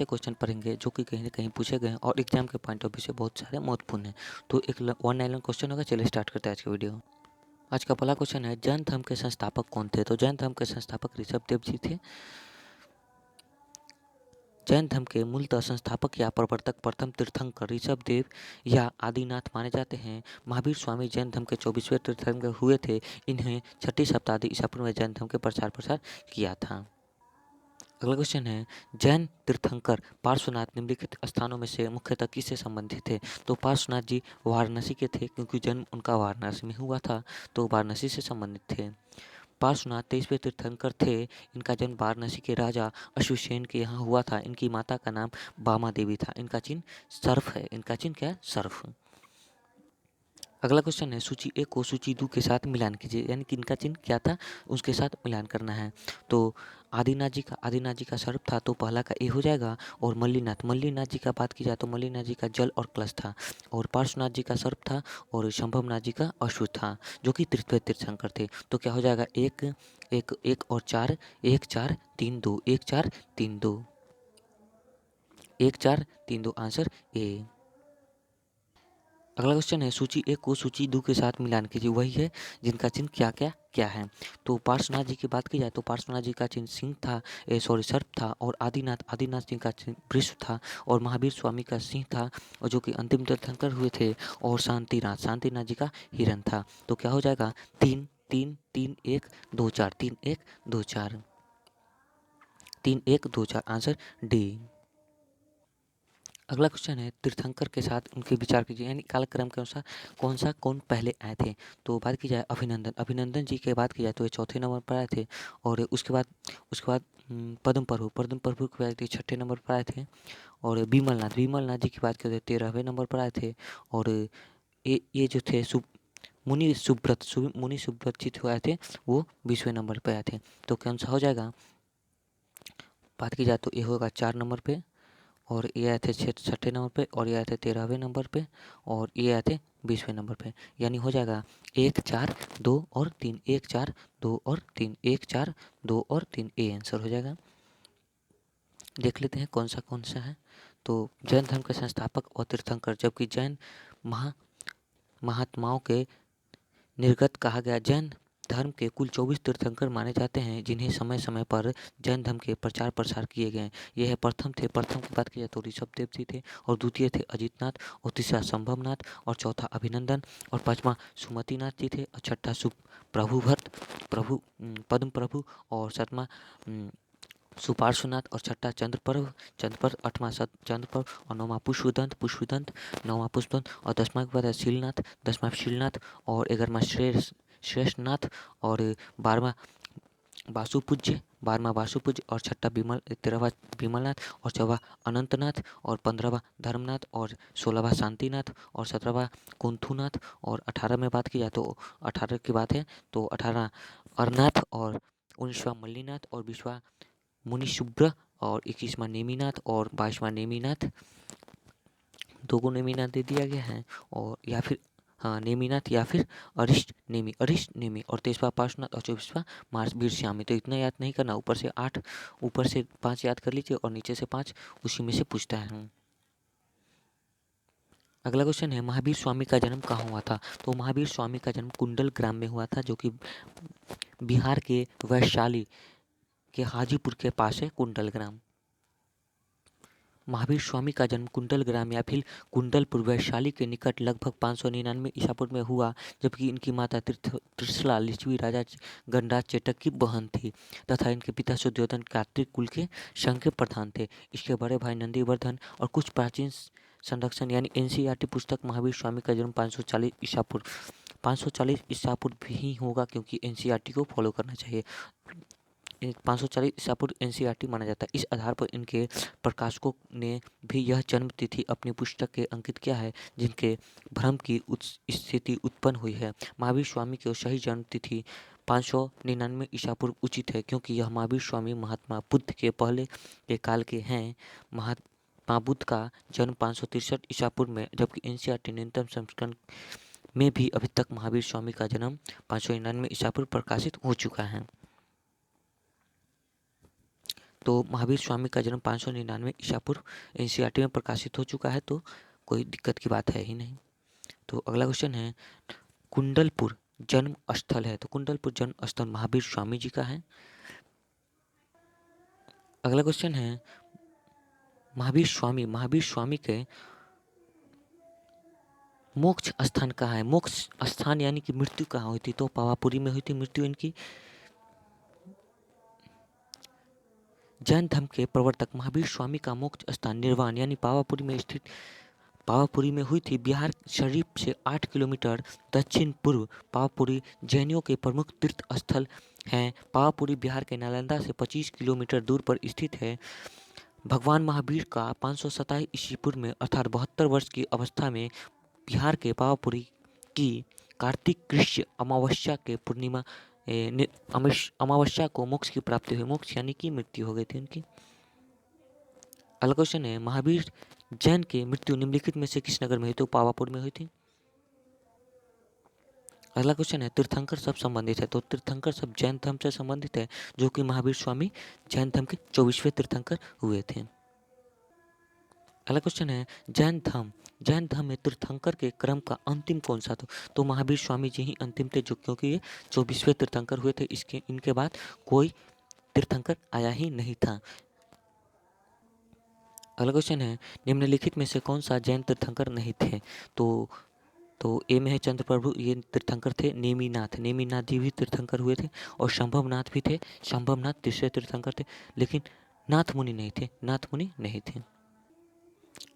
ऐसे क्वेश्चन पढ़ेंगे जो कि कहीं ना कहीं पूछे गए हैं और एग्जाम के पॉइंट ऑफ व्यू से बहुत सारे महत्वपूर्ण हैं। तो एक वन लाइन क्वेश्चन होगा। चलिए स्टार्ट करते हैं आज की वीडियो। आज का पहला क्वेश्चन है, जैन धर्म के संस्थापक कौन थे? तो जैन धर्म के संस्थापक ऋषभ देव जी थे। जैन धर्म के मूलतः संस्थापक या प्रवर्तक प्रथम तीर्थंकर ऋषभ देव या आदिनाथ माने जाते हैं। महावीर स्वामी जैन धर्म के 24वें तीर्थंकर हुए थे। इन्हें 6ठी शताब्दी ईसा पूर्व में जैन धर्म के प्रसार किया था। अगला क्वेश्चन है, जैन तीर्थंकर पार्श्वनाथ निम्नलिखित स्थानों में से मुख्यतः किससे संबंधित थे? तो पार्श्वनाथ जी वाराणसी के थे, क्योंकि जन्म उनका वाराणसी में हुआ था, तो वाराणसी से संबंधित थे। पार्श्वनाथ 23वें तीर्थंकर थे। इनका जन्म वाराणसी के राजा अश्वसेन के यहाँ हुआ था। इनकी माता का नाम बामा देवी था। इनका चिन्ह सर्फ है। इनका चिन्ह क्या है? सर्फ। अगला क्वेश्चन है, सूची ए को सूची 2 के साथ मिलान कीजिए, यानी कि इनका चिन्ह क्या था उसके साथ मिलान करना है। तो आदिनाथ जी का सर्प था, तो पहला का ए हो जाएगा। और मल्लीनाथ जी का बात की जाए तो मल्लीनाथ जी का जल और कलश था। और पार्श्वनाथ जी का सर्प था। और शंभवनाथ जी का अश्व था, जो कि तीर्थंकर थे। तो क्या हो जाएगा? एक एक एक और 4, 1 4 3 2, 1 4 3 2, 1 4 3 2, आंसर ए। अगला क्वेश्चन है, सूची एक को सूची 2 के साथ मिलान कीजिए, वही है जिनका चिन्ह क्या है। तो पार्श्वनाथ जी की बात की जाए तो पार्श्वनाथ जी का चिन्ह सिंह था, सर्प था। और आदिनाथ जी का चिन्ह वृष था। और महावीर स्वामी का सिंह था, और जो कि अंतिम तीर्थंकर हुए थे। और शांतिनाथ जी का हिरण था। तो क्या हो जाएगा? 3 3 3 1 2 4, 3 1 2 4, 3 1 2 4, आंसर डी। अगला क्वेश्चन है, तीर्थंकर के साथ उनके विचार कीजिए, यानी कालक्रम के अनुसार कौन पहले आए थे। तो बात की जाए अभिनंदन जी की बात की जाए तो ये 4थे नंबर पर आए थे। और उसके बाद पद्म प्रभु की बात की 6ठे नंबर पर आए थे। और विमलनाथ जी की बात करें 13वें नंबर पर आए थे। और ये जो थे मुनि सुब्रत जी आए थे, वो 20वें नंबर पर आए थे। तो कौन सा हो जाएगा? बात की जाए तो ये होगा 4 नंबर पे। और ये आए थे 6ठे नंबर पे। और ये आए थे 13वें नंबर पे। और ये आए थे 20वें नंबर पे। यानी हो जाएगा 1 4 2 और 3, 1 4 2 और 3, 1 4 2 और 3, ए आंसर हो जाएगा। देख लेते हैं कौन सा है। तो जैन धर्म के संस्थापक और तीर्थंकर, जबकि जैन महात्माओं के निर्गत कहा गया। जैन धर्म के कुल 24 तीर्थंकर माने जाते हैं, जिन्हें समय समय पर जैन धर्म के प्रचार प्रसार किए गए। यह प्रथम की बात की जाए तो ऋषभ देव जी थे। और द्वितीय थे अजितनाथ। और तीसरा संभवनाथ। और चौथा अभिनंदन। और पांचवा सुमतिनाथ जी थे। और छठा पद्म प्रभु। और सातवां सुपार्श्वनाथ। और छठा चंद्रप्रभ। आठवां चंद्रप्रभ। और नौवां पुष्पदंत। नौवां पुष्पदंत। और 10वां के बाद है शीलनाथ। और 11वां श्रेष्ठनाथ। और 12वां वासुपूज्य। और 13वां विमलनाथ। और 14वां अनंतनाथ। और 15वां धर्मनाथ। और 16वां शांतिनाथ। और 17वां कुंथुनाथ। और 18 में बात की जाए तो 18 की बात है तो 18 अरनाथ। और 19वां मल्लीनाथ। और 20वां मुनिशुभ्र। और 21वां नेमिनाथ। और 22वां नेमिनाथ। 2 को नेमिनाथ दे दिया गया है। और या फिर नेमिनाथ या फिर अरिष्ट नेमी। और 23वां पार्श्वनाथ। और 24वां महावीर स्वामी। तो इतना याद नहीं करना, ऊपर से 5 याद कर लीजिए और नीचे से 5 उसी में से पूछता है। अगला क्वेश्चन है, महावीर स्वामी का जन्म कहाँ हुआ था? तो महावीर स्वामी का जन्म कुंडल ग्राम में हुआ था, जो कि बिहार के वैशाली के हाजीपुर के पास है कुंडल ग्राम। महावीर स्वामी का जन्म कुंडल ग्राम या फिर कुंडलपुर वैशाली के निकट लगभग 599 ईसा पूर्व में हुआ, जबकि इनकी माता त्रिशला लिच्छवी राजा गणराज चेटक की बहन थी तथा इनके पिता शुद्धोधन कार्तिक कुल के संघ के प्रधान थे। इसके बड़े भाई नंदीवर्धन। और कुछ प्राचीन संरक्षण यानी एनसीईआरटी पुस्तक महावीर स्वामी का जन्म 540 ईसा पूर्व ही होगा, क्योंकि एनसीईआरटी को फॉलो करना चाहिए। 540 ईसा पूर्व एनसीईआरटी माना जाता है। इस आधार पर इनके प्रकाशकों ने भी यह जन्म तिथि अपनी पुस्तक के अंकित किया है, जिनके भ्रम की स्थिति उत्पन्न हुई है। महावीर स्वामी की सही जन्म तिथि 599 ईसा पूर्व उचित है, क्योंकि यह महावीर स्वामी महात्मा बुद्ध के पहले के काल के हैं। महात्मा बुद्ध का जन्म 563 ईसा पूर्व में, जबकि एनसीईआरटी न्यूनतम संस्करण में भी अभी तक महावीर स्वामी का जन्म 599 ईसा पूर्व प्रकाशित हो चुका है। तो महावीर स्वामी का जन्म 599 ईसा पूर्व एनसीईआरटी में प्रकाशित हो चुका है, तो कोई दिक्कत की बात है ही नहीं। तो अगला क्वेश्चन है, कुंडलपुर जन्म स्थल है, तो कुंडलपुर जन्म स्थल महावीर स्वामी जी का है। अगला क्वेश्चन है, महावीर स्वामी के मोक्ष स्थान कहाँ है? मोक्ष स्थान यानी कि मृत्यु कहाँ हुई थी? तो पावापुरी में हुई थी मृत्यु इनकी। जैन धर्म के प्रवर्तक महावीर स्वामी का मोक्ष स्थान निर्वाण यानी पावापुरी में स्थित पावापुरी में हुई थी। बिहार शरीफ से 8 किलोमीटर दक्षिण पूर्व पावापुरी जैनियों के प्रमुख तीर्थ स्थल हैं। पावापुरी बिहार के नालंदा से 25 किलोमीटर दूर पर स्थित है। भगवान महावीर का 527 ईस्वी पूर्व में अर्थात 72 वर्ष की अवस्था में बिहार के पावापुरी की कार्तिक कृष्ण अमावस्या के पूर्णिमा अमावस्या को मोक्ष की प्राप्ति हुई। मोक्ष यानी कि मृत्यु हो गई थी उनकी। अगला क्वेश्चन है, महावीर जैन की मृत्यु निम्नलिखित में से किस नगर में हुई? तो पावापुर में हुई थी। अगला क्वेश्चन है, तीर्थंकर शब्द संबंधित है, तो तीर्थंकर शब्द जैन धर्म से संबंधित है, जो कि महावीर स्वामी जैन धर्म के 24वें तीर्थंकर हुए थे। अगला क्वेश्चन है, जैन धर्म में तीर्थंकर के क्रम का अंतिम कौन सा था? तो महावीर स्वामी जी ही अंतिम थे, जो क्योंकि ये 24वें तीर्थंकर हुए थे। इनके बाद कोई तीर्थंकर आया ही नहीं था। अगला क्वेश्चन है, निम्नलिखित में से कौन सा जैन तीर्थंकर नहीं थे? तो ए में है चंद्रप्रभु, ये तीर्थंकर थे। नेमीनाथ जी भी तीर्थंकर हुए थे, और संभवनाथ भी थे। संभवनाथ तीसरे तीर्थंकर थे, लेकिन नाथ मुनि नहीं थे।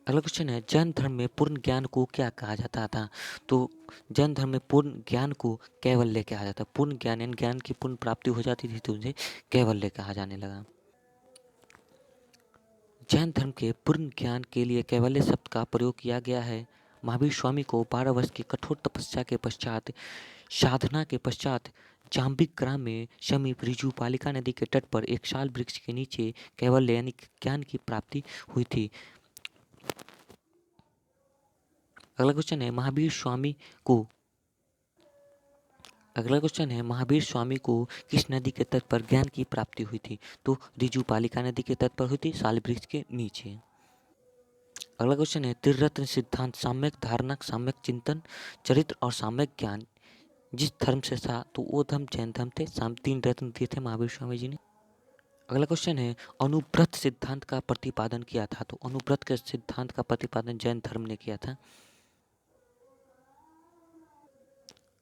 अगला क्वेश्चन है, जैन धर्म में पूर्ण ज्ञान को क्या कहा जाता था? तो जैन धर्म में पूर्ण ज्ञान को कैवल्य कहा जाता। पूर्ण ज्ञान यानी ज्ञान की पूर्ण प्राप्ति हो जाती थी, तो उसे कैवल्य कहा जाने लगा। जैन धर्म के पूर्ण ज्ञान के लिए कैवल्य शब्द का प्रयोग किया गया है। महावीर स्वामी को 12 वर्ष की कठोर तपस्या के पश्चात, साधना के पश्चात जाम्बिक ग्राम में समीप रिजु पालिका नदी के तट पर एक साल वृक्ष के नीचे कैवल्य यानी ज्ञान की प्राप्ति हुई थी। अगला क्वेश्चन है, महावीर स्वामी को किस नदी के तट पर ज्ञान की प्राप्ति हुई थी? तो रिजु पालिका नदी के तट पर हुई थी, साल वृक्ष के नीचे। अगला क्वेश्चन है, त्रिरत्न सिद्धांत साम्यक धारणा, साम्यक चिंतन, चरित्र और साम्यक ज्ञान जिस धर्म से था, तो वो धर्म जैन धर्म थे। 3 रत्न दिए थे महावीर स्वामी जी ने। अगला क्वेश्चन है, अनुव्रत सिद्धांत का प्रतिपादन किया था? तो अनुव्रत के सिद्धांत का प्रतिपादन जैन धर्म ने किया था।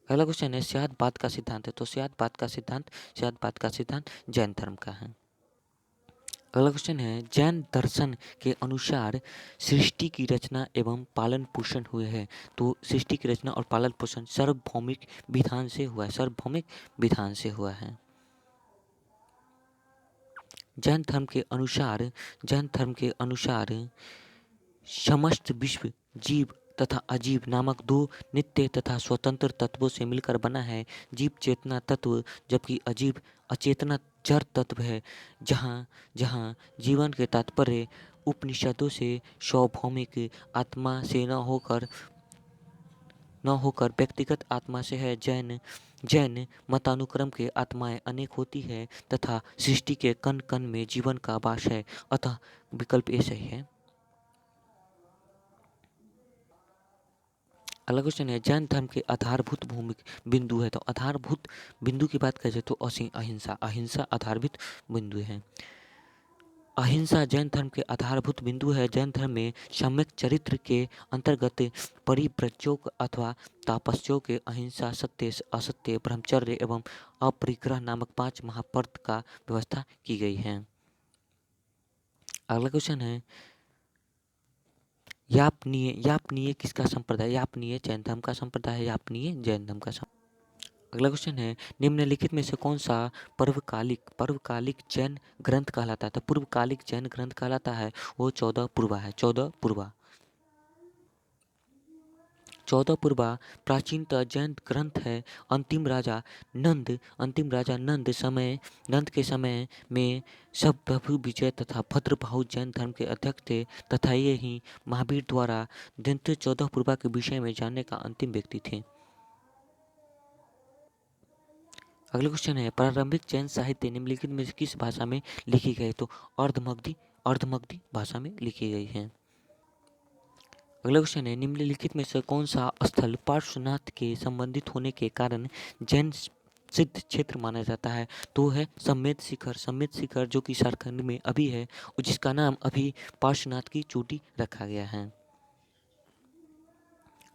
अगला क्वेश्चन है, स्यादबाद का सिद्धांत है, तो स्यादबाद का सिद्धांत जैन धर्म का है। अगला क्वेश्चन है, जैन दर्शन के अनुसार सृष्टि की रचना एवं पालन पोषण हुए हैं। तो सृष्टि की रचना और पालन पोषण सार्वभौमिक विधान से हुआ है। जैन धर्म के अनुसार समस्त विश्व जीव तथा अजीव नामक 2 नित्य तथा स्वतंत्र तत्वों से मिलकर बना है। जीव चेतना तत्व, जबकि अजीव अचेतना जड़ तत्व है। जहाँ जीवन के तात्पर्य उपनिषदों से सार्वभौमिक आत्मा से न होकर व्यक्तिगत आत्मा से है। जैन मतानुक्रम के आत्माएं अनेक होती है तथा सृष्टि के कण कण में जीवन का वास है, अतः विकल्प ए सही है। अगला क्वेश्चन है, जैन धर्म के आधारभूत भूमिक बिंदु है। तो आधारभूत बिंदु की बात करें तो अहिंसा आधारभूत बिंदु है। अहिंसा जैन धर्म के आधारभूत बिंदु है। जैन धर्म में सम्यक चरित्र के अंतर्गत परिव्रजों अथवा तापस्यों के अहिंसा, सत्य, असत्य, ब्रह्मचर्य एवं अपरिग्रह नामक 5 महापर्त का व्यवस्था की गई है। अगला क्वेश्चन है, यापनीय किसका संप्रदाय? यापनीय जैन धर्म का संप्रदाय है। यापनीय जैन धर्म का संप्रदाय। अगला क्वेश्चन है, निम्नलिखित में से कौन सा पर्वकालिक जैन ग्रंथ कहलाता है? तो पूर्वकालिक जैन ग्रंथ कहलाता है वो 14 पूर्वा है। 14 पूर्वा प्राचीनतः जैन ग्रंथ है। अंतिम राजा नंद के समय में सब प्रभु विजय तथा भद्रबाहु जैन धर्म के अध्यक्ष थे तथा ये ही महावीर द्वारा ग्रंथ 14 पूर्वा के विषय में जानने का अंतिम व्यक्ति थे। अगला क्वेश्चन है प्रारंभिक जैन साहित्य निम्नलिखित में से किस भाषा में लिखी गई? तो अर्धमगधी भाषा में लिखी गई है। अगला क्वेश्चन है निम्नलिखित में से कौन सा स्थल पार्श्वनाथ के संबंधित होने के कारण जैन सिद्ध क्षेत्र माना जाता है? तो है सम्मेद शिखर जो कि झारखंड में अभी है और जिसका नाम अभी पार्श्वनाथ की चोटी रखा गया है।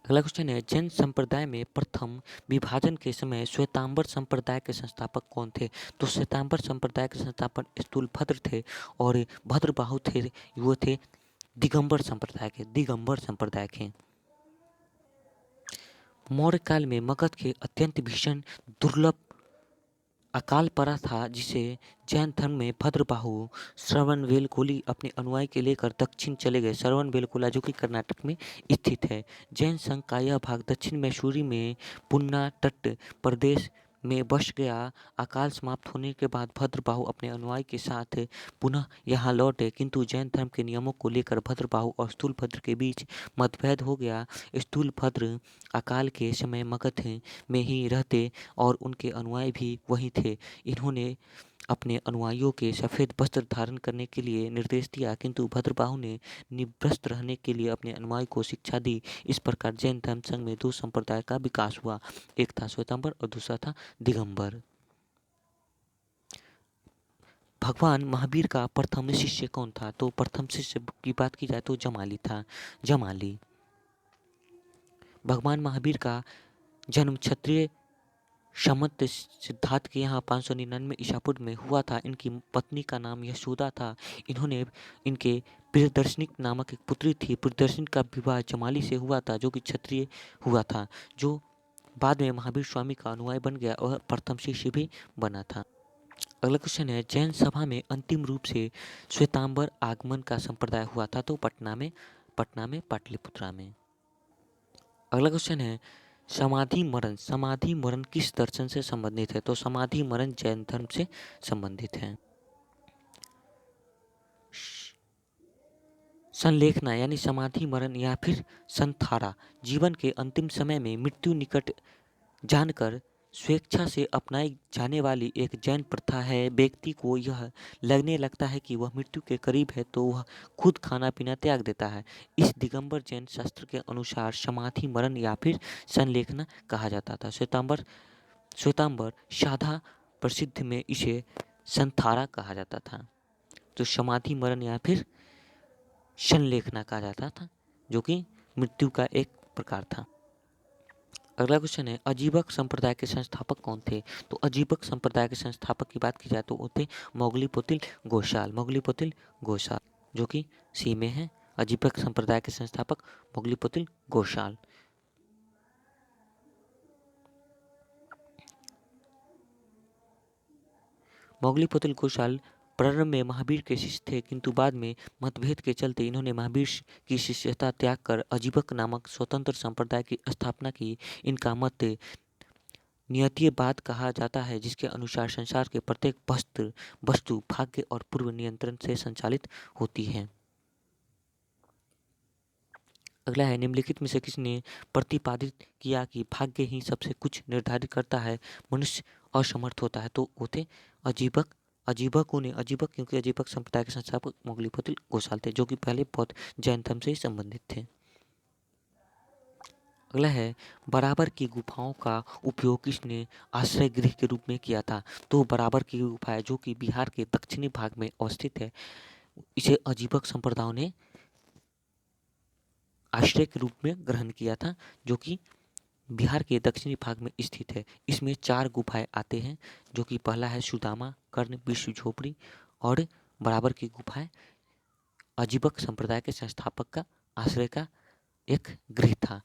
अगला क्वेश्चन है जैन संप्रदाय में प्रथम विभाजन के समय श्वेतांबर संप्रदाय के संस्थापक कौन थे? तो श्वेतांबर संप्रदाय के संस्थापक स्थूलभद्र थे और भद्रबाहु थे वो थे दिगंबर संप्रदाय के। मौर्य काल में मगध के अत्यंत भीषण दुर्लभ अकाल पड़ा था जिसे जैन धर्म में भद्रबाहु श्रवणबेलगोला अपने अनुयायी के लेकर दक्षिण चले गए। श्रवणबेलगोला जो कि कर्नाटक में स्थित है। जैन संघ का यह भाग दक्षिण मैसूरी में पुन्ना तट प्रदेश में बस गया। अकाल समाप्त होने के बाद भद्रबाहु अपने अनुयायी के साथ पुनः यहाँ लौटे किंतु जैन धर्म के नियमों को लेकर भद्रबाहु और स्थूलभद्र के बीच मतभेद हो गया। स्थूलभद्र अकाल के समय मगध में ही रहते और उनके अनुयायी भी वहीं थे। इन्होंने अपने अनुयायियों के सफ़ेद वस्त्र धारण करने के लिए निर्देश दिया किंतु भद्रबाहु ने निवस्त्र रहने के लिए अपने अनुयायी को शिक्षा दी। इस प्रकार जैन धर्म संघ में दो संप्रदाय का विकास हुआ, एक था श्वेतांबर और दूसरा था दिगंबर। भगवान महावीर का प्रथम शिष्य कौन था? तो प्रथम शिष्य की बात की जाए तो जमाली था। भगवान महावीर का जन्म क्षत्रिय समंत सिद्धार्थ के यहाँ 599 ईसा पूर्व में हुआ था। इनकी पत्नी का नाम यशोदा था। इनके प्रियदर्शनी नामक एक पुत्री थी। प्रियदर्शनी का विवाह जमाली से हुआ था जो कि क्षत्रिय हुआ था, जो बाद में महावीर स्वामी का अनुयायी बन गया और प्रथम शिष्य भी बना था। अगला क्वेश्चन है जैन सभा में अंतिम रूप से श्वेतांबर आगमन का संप्रदाय हुआ था? तो पटना में पाटलिपुत्रा में। अगला क्वेश्चन है समाधि मरण किस दर्शन से संबंधित है? तो समाधि मरण जैन धर्म से संबंधित है। संलेखना यानी समाधि मरण या फिर संथारा जीवन के अंतिम समय में मृत्यु निकट जानकर स्वेच्छा से अपनाई जाने वाली एक जैन प्रथा है। व्यक्ति को यह लगने लगता है कि वह मृत्यु के करीब है तो वह खुद खाना पीना त्याग देता है। इस दिगंबर जैन शास्त्र के अनुसार समाधि मरण या फिर संलेखना कहा जाता था। श्वेतांबर साधा प्रसिद्ध में इसे संथारा कहा जाता था। तो समाधि मरण या फिर संलेखना कहा जाता था जो कि मृत्यु का एक प्रकार था। अगला क्वेश्चन है अजीबक संप्रदाय के संस्थापक कौन थे? तो अजीबक संप्रदाय के संस्थापक की बात की जाए तो वो थे मोगलीपोतिल घोषाल जो कि सी में है। अजीबक संप्रदाय के संस्थापक मोगलीपोतिल घोषाल। मोगलीपोतिल घोषाल प्रारंभ में महावीर के शिष्य थे किंतु बाद में मतभेद के चलते इन्होंने महावीर की शिष्यता त्याग कर अजीबक नामक स्वतंत्र संप्रदाय की स्थापना की। इनका मत नियतिवाद कहा जाता है जिसके अनुसार संसार के प्रत्येक वस्तु भाग्य और पूर्व नियंत्रण से संचालित होती है। अगला है निम्नलिखित में से किसने प्रतिपादित किया कि भाग्य ही सबसे कुछ निर्धारित करता है, मनुष्य असमर्थ होता है? तो वो थे अजीबक क्योंकि अजीबक संप्रदाय के संस्थापक मोगलीपोतिल घोषाल थे जो कि पहले बौद्ध जैन धर्म से संबंधित थे। अगला है बराबर की गुफाओं का उपयोग किसने आश्रय गृह के रूप में किया था? तो बराबर की गुफा है जो कि बिहार के दक्षिणी भाग में अवस्थित है। इसे अजीबक संप्रदायों ने आश्रय के रूप में ग्रहण किया था जो कि बिहार के दक्षिणी भाग में स्थित है। इसमें 4 गुफाएं आते हैं जो कि पहला है सुदामा, कर्ण, विष्णु झोपड़ी और बराबर की गुफाएं अजीबक संप्रदाय के संस्थापक का आश्रय का एक गृह था।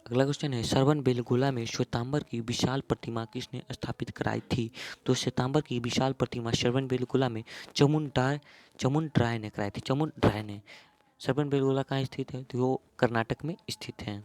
अगला क्वेश्चन है श्रवणबेलगोला में श्वेतांबर की विशाल प्रतिमा किसने स्थापित कराई थी? तो श्वेतांबर की विशाल प्रतिमा श्रवणबेलगोला में चमुंडराय ने कराई थी। श्रवणबेलगोला कहाँ स्थित है? तो वो कर्नाटक में स्थित है।